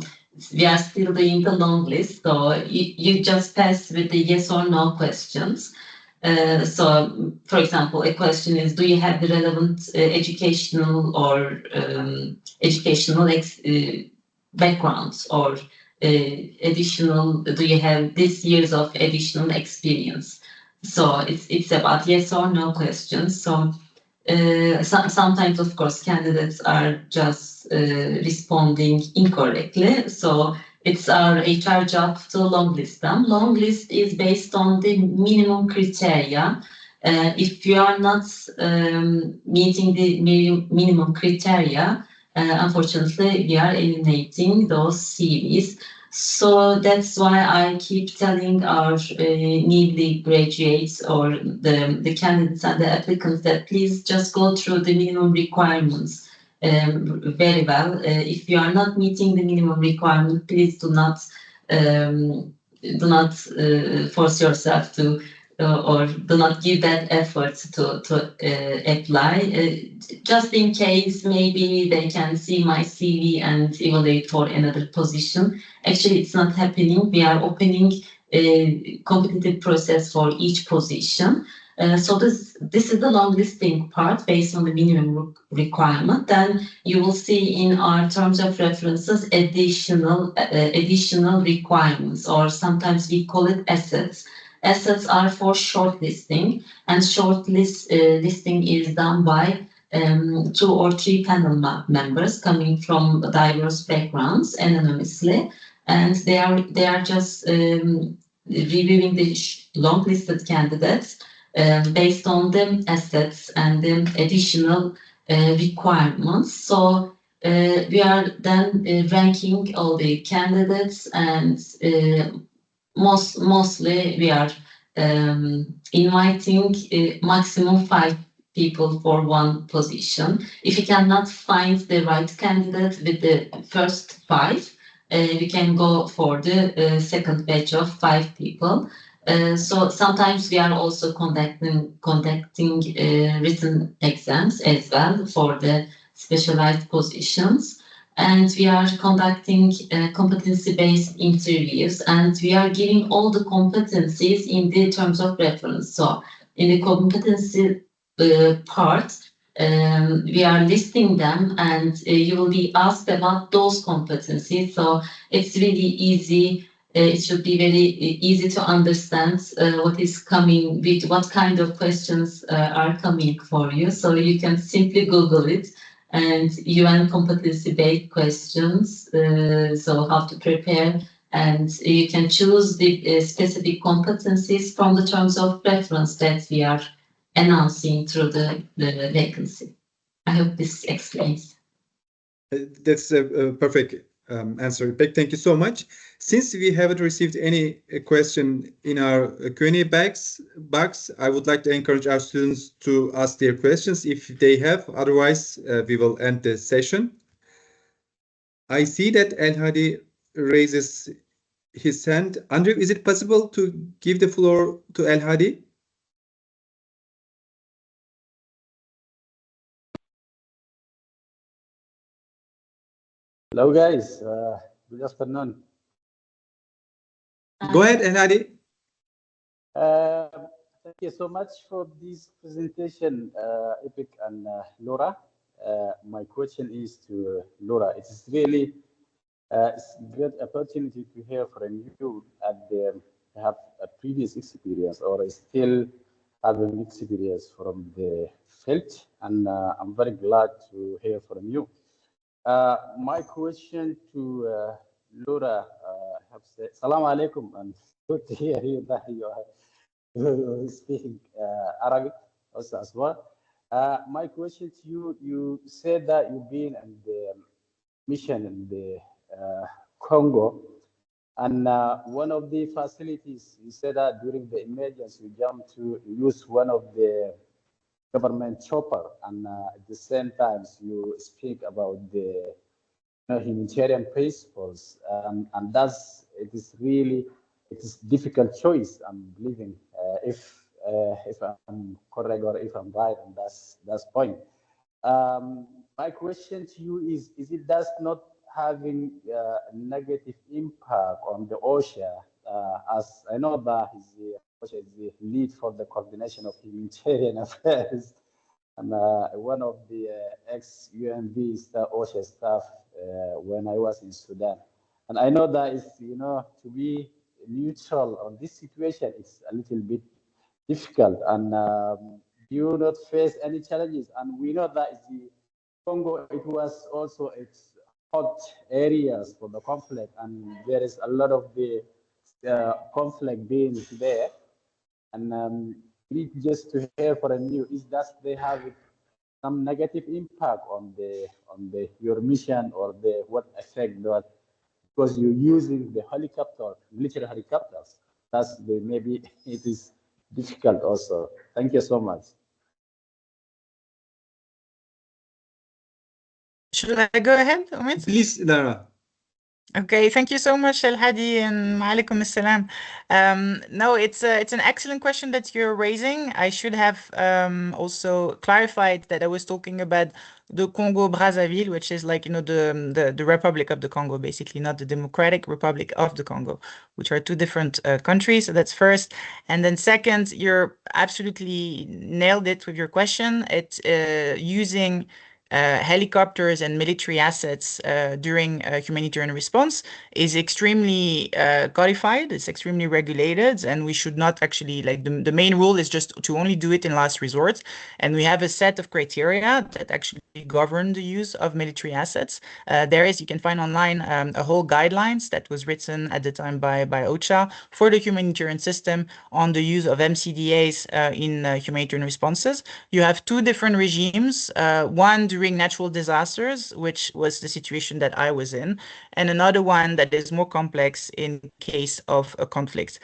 we are still doing the long list. So you just pass with the yes or no questions. So, for example, a question is, do you have the relevant educational or educational backgrounds, or additional, do you have this years of additional experience? So it's about yes or no questions. So sometimes, of course, candidates are just responding incorrectly. So it's our HR job to long list them. Long list is based on the minimum criteria. If you are not meeting the minimum criteria, unfortunately, we are eliminating those CVs. So that's why I keep telling our newly graduates or the candidates and the applicants that please just go through the minimum requirements very well. If you are not meeting the minimum requirement, please do not force yourself to or do not give that effort to apply. Just in case, maybe they can see my CV and evaluate for another position. Actually, it's not happening. We are opening a competitive process for each position. So this is the long listing part based on the minimum requirement. Then you will see in our terms of references additional requirements, or sometimes we call it assets. Assets are for shortlisting, and listing is done by 2 or 3 panel members coming from diverse backgrounds anonymously, and they are just reviewing the long listed candidates based on the assets and the additional requirements. So we are then ranking all the candidates, and mostly we are inviting maximum 5 people for one position. If you cannot find the right candidate with the first 5, we can go for the second batch of 5 people. So sometimes we are also conducting written exams as well for the specialized positions. And we are conducting competency-based interviews, and we are giving all the competencies in the terms of reference. So in the competency part, we are listing them, and you will be asked about those competencies. So it's really easy it should be very easy to understand what is coming, with what kind of questions are coming for you. So you can simply Google it, and UN competency-based questions, so how to prepare, and you can choose the specific competencies from the terms of reference that we are announcing through the vacancy. I hope this explains. That's a perfect answer, İpek. Thank you so much. Since we haven't received any question in our Q&A box, I would like to encourage our students to ask their questions if they have. Otherwise, we will end the session. I see that El Hadi raises his hand. Andrew, is it possible to give the floor to El Hadi? Hello guys, good afternoon. Go ahead, El Hadi. Thank you so much for this presentation, İpek and Laura. My question is to Laura. It is really it's a great opportunity to hear from you and have a previous experience or still having experience from the field, and I'm very glad to hear from you. My question to Laura, Assalamu alaikum, and good to hear you that you are speaking Arabic also as well. My question to you, you said that you've been in the mission in the Congo, and one of the facilities, you said that during the emergency, you jumped to use one of the government chopper, and at the same time you speak about the humanitarian principles, and that's it is difficult choice. I'm believing if I'm correct or if I'm right, and that's point. My question to you is it does not having a negative impact on the OSHA, as I know that OSHA is the lead for the coordination of humanitarian affairs, and one of the ex-UNV OSHA staff when I was in Sudan. And I know that it's, to be neutral on this situation, it's a little bit difficult, and you not face any challenges. And we know that the Congo, it was also its hot areas for the conflict, and there is a lot of the conflict being there. And just to hear from you, is that they have some negative impact on your mission, or what effect that, because you're using the military helicopters, maybe it is difficult also. Thank you so much. Should I go ahead, Ümit? Please, Lara. Okay, thank you so much, El Hadi, and Maalaikum Assalam. No, it's an excellent question that you're raising. I should have also clarified that I was talking about the Congo Brazzaville, which is like, the Republic of the Congo, basically, not the Democratic Republic of the Congo, which are two different countries. So that's first. And then second, you're absolutely nailed it with your question. It's using helicopters and military assets during humanitarian response is extremely codified, it's extremely regulated, and we should not actually, the main rule is just to only do it in last resort. And we have a set of criteria that actually govern the use of military assets. You can find online a whole guidelines that was written at the time by OCHA for the humanitarian system on the use of MCDAs in humanitarian responses. You have two different regimes, one during natural disasters, which was the situation that I was in, and another one that is more complex in case of a conflict.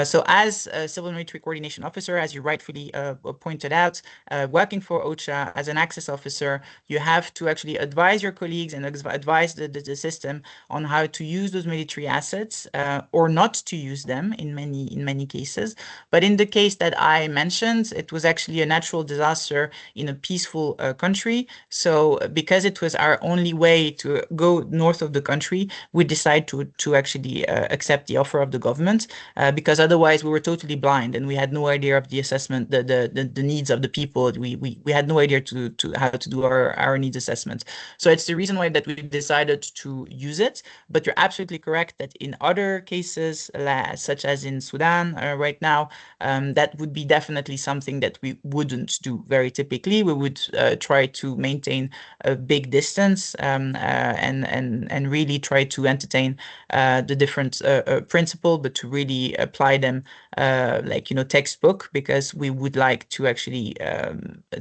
So as a civil military coordination officer, as you rightfully pointed out, working for OCHA as an access officer, you have to actually advise your colleagues and advise the system on how to use those military assets or not to use them in many cases. But in the case that I mentioned, it was actually a natural disaster in a peaceful country. So because it was our only way to go north of the country, we decided to actually accept the offer of the government, because otherwise we were totally blind and we had no idea of the assessment, the needs of the people. We had no idea to how to do our needs assessment. So it's the reason why that we decided to use it. But you're absolutely correct that in other cases, such as in Sudan right now, that would be definitely something that we wouldn't do very typically. We would try to maintain a big distance and really try to entertain the different principles, but to really apply them like, you know, textbook, because we would like to actually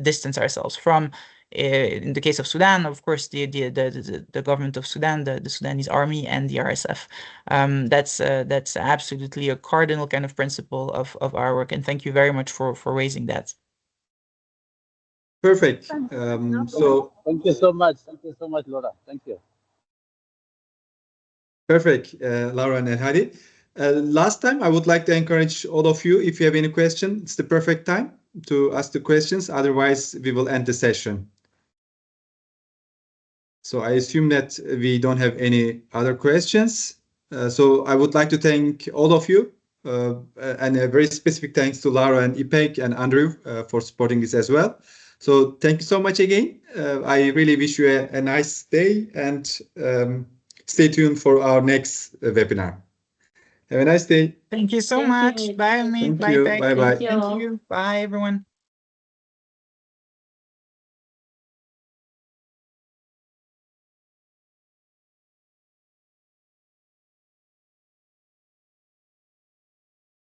distance ourselves from, in the case of Sudan, of course, the government of Sudan, the Sudanese army and the RSF. That's absolutely a cardinal kind of principle of our work. And thank you very much for raising that. Perfect. So thank you so much. Thank you so much, Laura. Thank you. Perfect, Laura and Hadi. Last time, I would like to encourage all of you, if you have any question, it's the perfect time to ask the questions. Otherwise, we will end the session. So I assume that we don't have any other questions. So I would like to thank all of you, and a very specific thanks to Laura and İpek and Andrew for supporting this as well. So thank you so much again. I really wish you a nice day, and stay tuned for our next webinar. Have a nice day. Thank you so much. Bye, Ümit. Thank Bye, you. İpek. Bye-bye. Thank you. Bye, everyone.